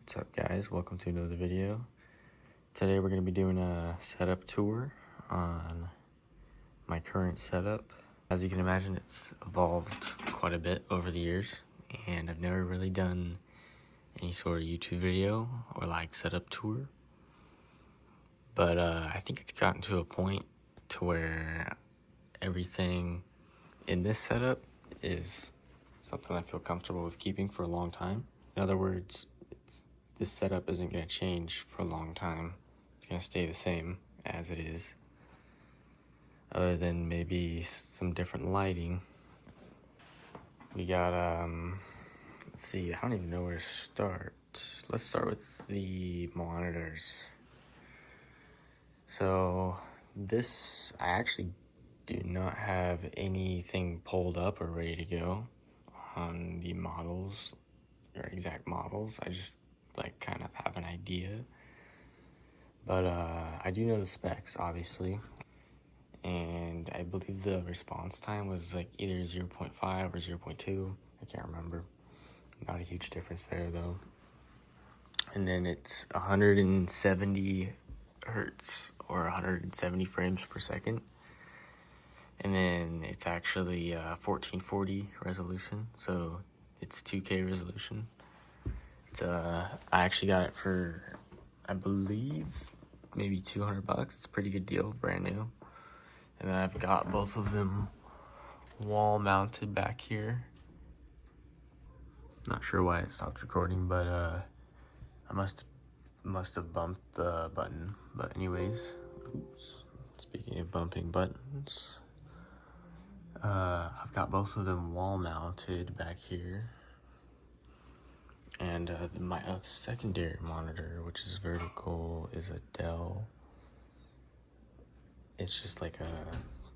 What's up, guys? Welcome to another video. Today we're going to be doing a setup tour on my current setup. As you can imagine, it's evolved quite a bit over the years, and I've never really done any sort of YouTube video or like setup tour. But I think it's gotten to a point to where everything in this setup is something I feel comfortable with keeping for a long time. In other words, this setup isn't going to change for a long time. It's going to stay the same as it is, other than maybe some different lighting. We got, let's see, I don't even know where to start. Let's start with the monitors. So this, I actually do not have anything pulled up or ready to go on the models or exact models. I just like kind of have an idea, but I do know the specs, obviously, and I believe the response time was like either 0.5 or 0.2. I can't remember. Not a huge difference there though. And then it's 170 hertz or 170 frames per second, and then it's actually 1440 resolution, so it's 2K resolution. I actually got it for, I believe, maybe 200 bucks. It's a pretty good deal, brand new. And then I've got both of them wall mounted back here. Not sure why it stopped recording, but I must have bumped the button. But anyways, oops. Speaking of bumping buttons, I've got both of them wall mounted back here. And my secondary monitor, which is vertical, is a Dell. It's just like a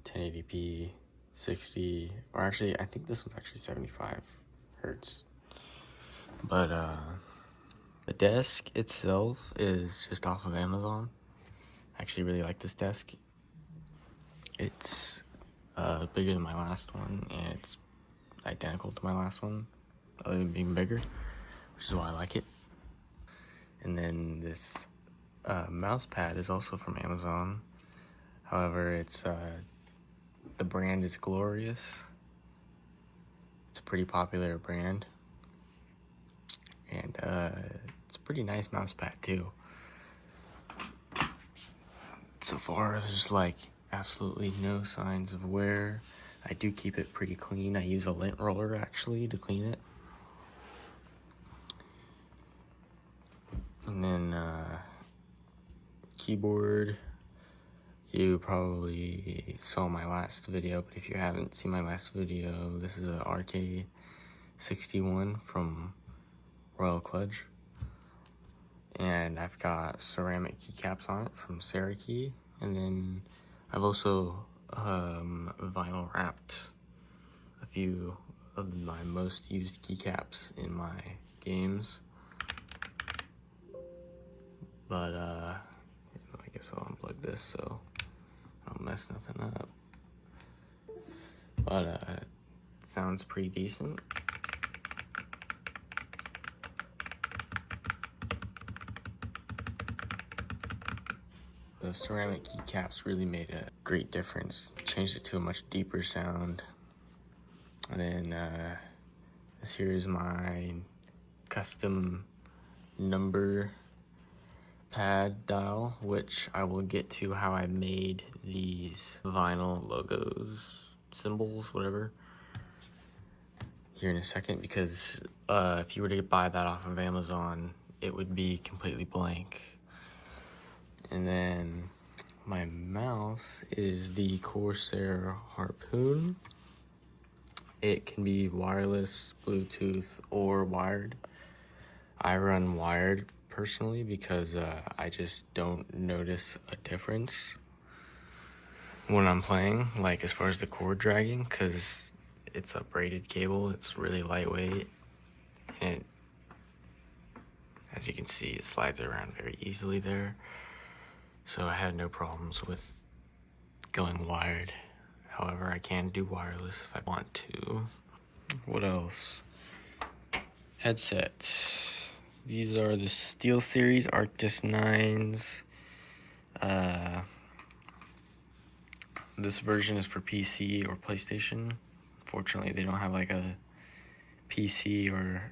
1080p 60, or actually I think this one's actually 75 hertz. But the desk itself is just off of Amazon. I actually really like this desk. It's bigger than my last one, and it's identical to my last one, other than being bigger, which is why I like it. And then this mouse pad is also from Amazon. However, it's the brand is Glorious. It's a pretty popular brand, and it's a pretty nice mouse pad too. So far, there's like absolutely no signs of wear. I do keep it pretty clean. I use a lint roller actually to clean it. And then keyboard, you probably saw my last video, but if you haven't seen my last video, this is a RK61 from Royal Clutch, and I've got ceramic keycaps on it from Cerakey, and then I've also vinyl wrapped a few of my most used keycaps in my games. But I guess I'll unplug this so I don't mess nothing up. But it sounds pretty decent. The ceramic keycaps really made a great difference. Changed it to a much deeper sound. And then this here is my custom number pad dial, which I will get to how I made these vinyl logos, symbols, whatever, here in a second, because if you were to buy that off of Amazon, it would be completely blank. And then my mouse is the Corsair Harpoon. It can be wireless, Bluetooth, or wired. I run wired personally because I just don't notice a difference when I'm playing, like as far as the cord dragging, because it's a braided cable. It's really lightweight, and as you can see, it slides around very easily there, so I had no problems with going wired. However, I can do wireless if I want to. What else? Headset. these are the Steel Series Arctis 9s. This version is for PC or PlayStation. Fortunately, they don't have like a PC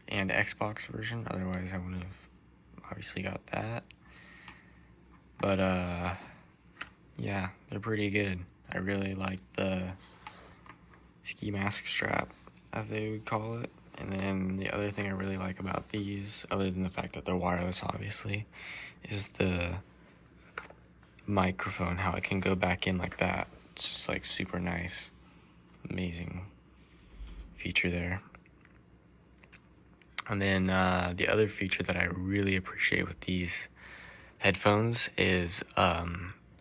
and Xbox version. Otherwise, I would have obviously got that. But yeah, they're pretty good. I really like the ski mask strap, as they would call it. And then the other thing I really like about these, other than the fact that they're wireless, obviously, is the microphone, how it can go back in like that. It's just like super nice. Amazing feature there. And then the other feature that I really appreciate with these headphones is I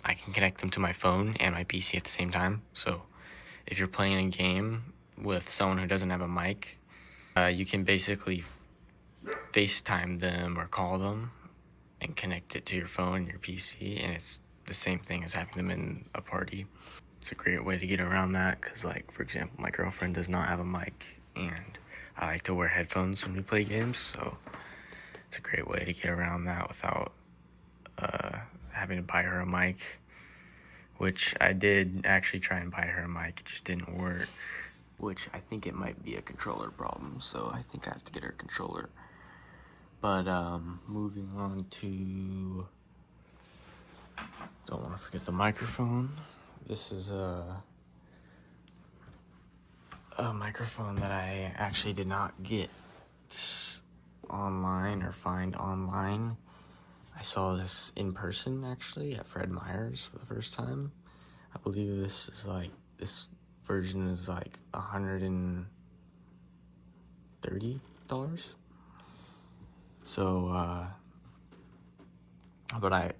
can connect them to my phone and my PC at the same time. So if you're playing a game with someone who doesn't have a mic, you can basically FaceTime them or call them and connect it to your phone and your PC, and it's the same thing as having them in a party. It's a great way to get around that because, like, for example, my girlfriend does not have a mic, and I like to wear headphones when we play games, so it's a great way to get around that without having to buy her a mic, which I did actually try and buy her a mic. It just didn't work, which I think it might be a controller problem, so I think I have to get her a controller. But moving on to, don't want to forget the microphone. This is a microphone that I actually did not get online or find online. I saw this in person actually at Fred Meyer's for the first time. I believe this version is like $130. So, but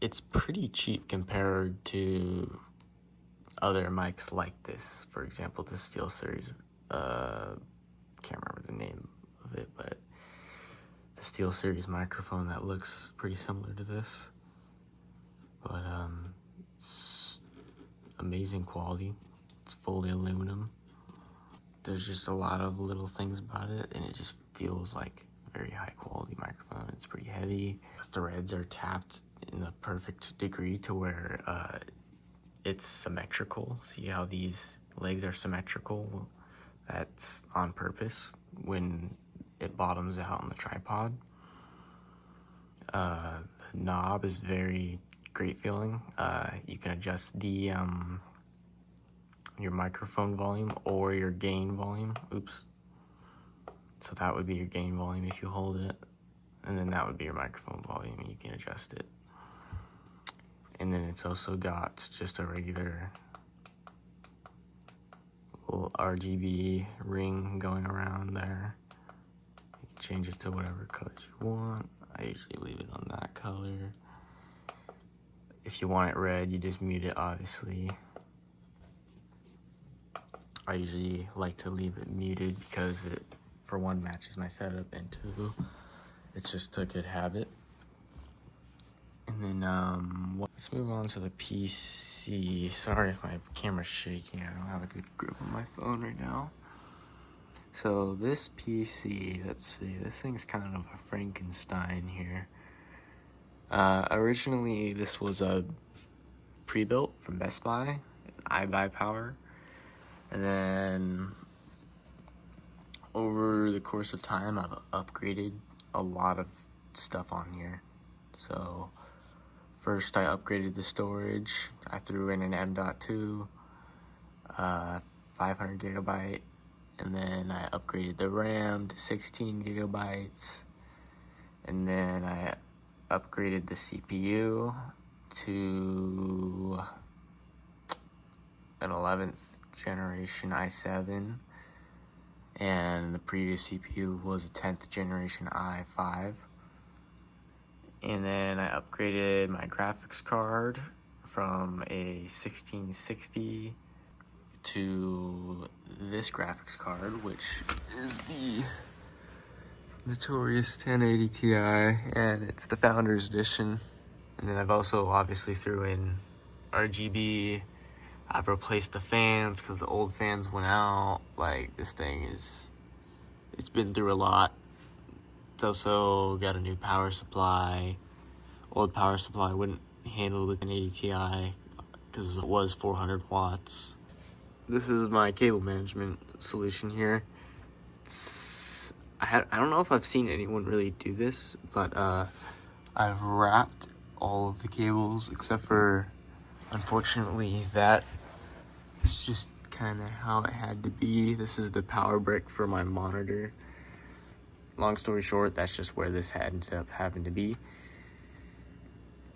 it's pretty cheap compared to other mics like this. For example, the Steel Series, can't remember the name of it, but the Steel Series microphone that looks pretty similar to this. But it's amazing quality. It's fully aluminum. There's just a lot of little things about it, and it just feels like a very high quality microphone. It's pretty heavy. The threads are tapped in the perfect degree to where it's symmetrical. See how these legs are symmetrical? That's on purpose when it bottoms out on the tripod. The knob is very great feeling. You can adjust the your microphone volume or your gain volume. Oops. So that would be your gain volume if you hold it, and then that would be your microphone volume, and you can adjust it. And then it's also got just a regular little RGB ring going around there. You can change it to whatever colors you want. I usually leave it on that color. If you want it red, you just mute it, obviously. I usually like to leave it muted because it, for one, matches my setup, and two, it's just a good habit. And then let's move on to the PC. Sorry if my camera's shaking. I don't have a good grip on my phone right now. So this PC, let's see, this thing's kind of a Frankenstein here. Originally, this was a pre-built from Best Buy, iBuyPower. And then over the course of time, I've upgraded a lot of stuff on here. So first I upgraded the storage. I threw in an M.2, 500 gigabyte, and then I upgraded the RAM to 16 gigabytes, and then I upgraded the CPU to an 11th generation i7, and the previous CPU was a 10th generation i5. And then I upgraded my graphics card from a 1660 to this graphics card, which is the notorious 1080 Ti, and it's the Founders Edition. And then I've also obviously threw in RGB. I've replaced the fans because the old fans went out. Like, this thing it's been through a lot. Also got a new power supply. Old power supply wouldn't handle the 1080 Ti because it was 400 watts. This is my cable management solution here. I don't know if I've seen anyone really do this, but I've wrapped all of the cables except for, unfortunately, that. It's just kind of how it had to be. This is the power brick for my monitor. Long story short, that's just where this ended up having to be.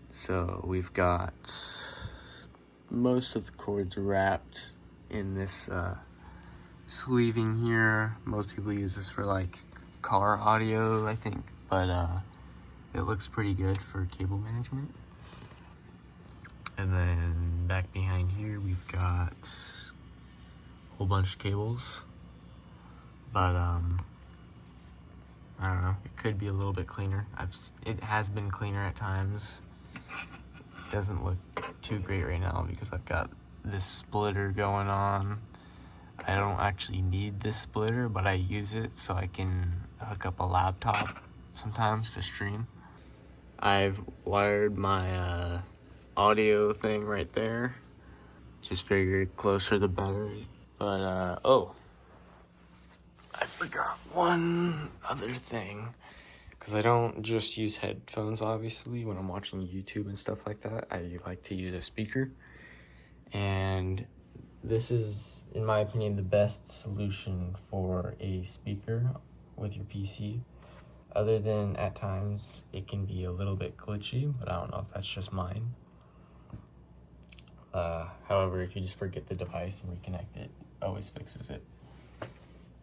So we've got most of the cords wrapped in this sleeving here. Most people use this for like car audio, I think, but it looks pretty good for cable management. And then back behind here, we've got a whole bunch of cables, but I don't know, it could be a little bit cleaner. It has been cleaner at times. It doesn't look too great right now because I've got this splitter going on. I don't actually need this splitter, but I use it so I can hook up a laptop sometimes to stream. I've wired my audio thing right there. Just figured closer the better. But oh, I forgot one other thing, because I don't just use headphones, obviously. When I'm watching YouTube and stuff like that, I like to use a speaker. And this is, in my opinion, the best solution for a speaker with your PC. Other than at times it can be a little bit glitchy, but I don't know if that's just mine. However, if you just forget the device and reconnect it, always fixes it.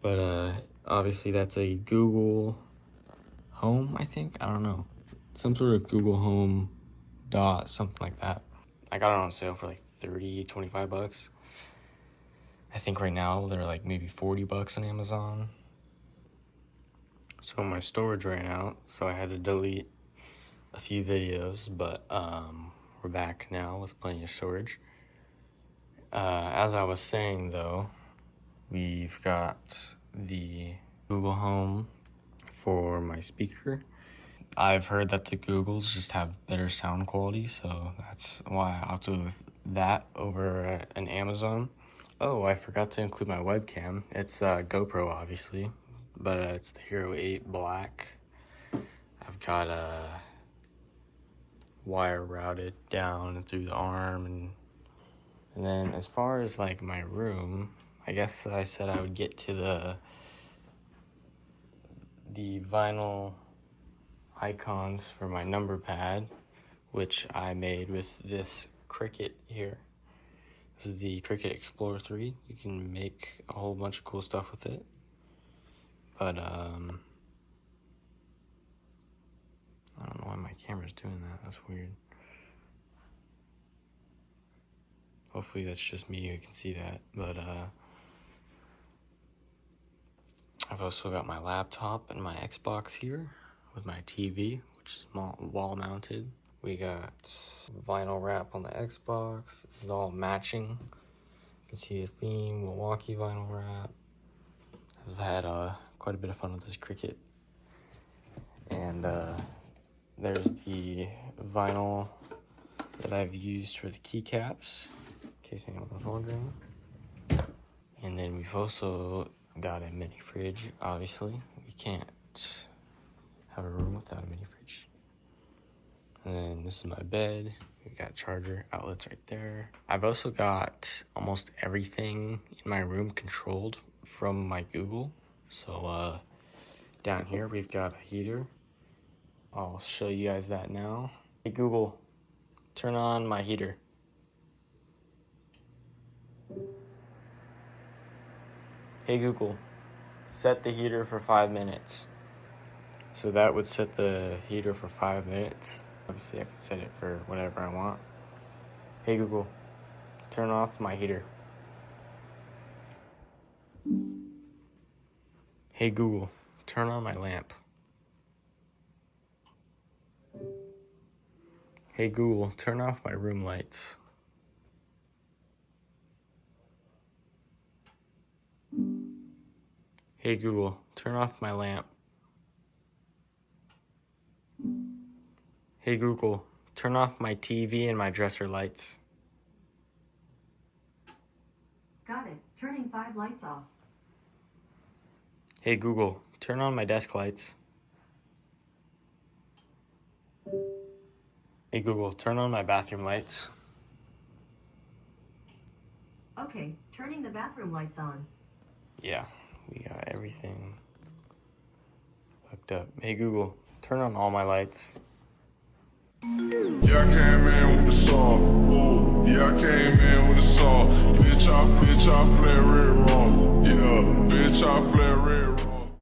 But obviously that's a Google Home, I think. I don't know. Some sort of Google Home dot, something like that. I got it on sale for like 30, 25 bucks. I think right now they're like maybe 40 bucks on Amazon. So my storage ran out, so I had to delete a few videos, but we're back now with plenty of storage. As I was saying though, we've got the Google Home for my speaker. I've heard that the Googles just have better sound quality, so that's why I opted with that over an Amazon. Oh, I forgot to include my webcam. It's GoPro, obviously, but it's the Hero 8 Black. I've got a wire routed down through the arm, and then as far as like my room, I guess I said I would get to the vinyl icons for my number pad, which I made with this Cricut here. This is the Cricut Explorer 3. You can make a whole bunch of cool stuff with it. But I don't know why my camera's doing that. That's weird. Hopefully that's just me who can see that. But I've also got my laptop and my Xbox here with my TV, which is wall mounted. We got vinyl wrap on the Xbox. This is all matching. You can see a theme, Milwaukee vinyl wrap. I've had quite a bit of fun with this Cricut. And there's the vinyl that I've used for the keycaps, in case anyone was wondering. And then we've also got a mini fridge, obviously. We can't have a room without a mini fridge. And then this is my bed. We've got charger outlets right there. I've also got almost everything in my room controlled from my Google. So down here we've got a heater. I'll show you guys that now. Hey Google, turn on my heater. Hey Google, set the heater for 5 minutes. So that would set the heater for 5 minutes. Obviously I can set it for whatever I want. Hey Google, turn off my heater. Hey Google, turn on my lamp. Hey Google, turn off my room lights. Hey Google, turn off my lamp. Hey Google, turn off my TV and my dresser lights. Got it. Turning 5 lights off. Hey Google, turn on my desk lights. Hey Google, turn on my bathroom lights. Okay, turning the bathroom lights on. Yeah, we got everything hooked up. Hey Google, turn on all my lights. Yeah, I came in with the saw. Ooh, yeah, I came in with the saw. Bitch, I flare red wrong. Yeah, bitch, I flare red wrong.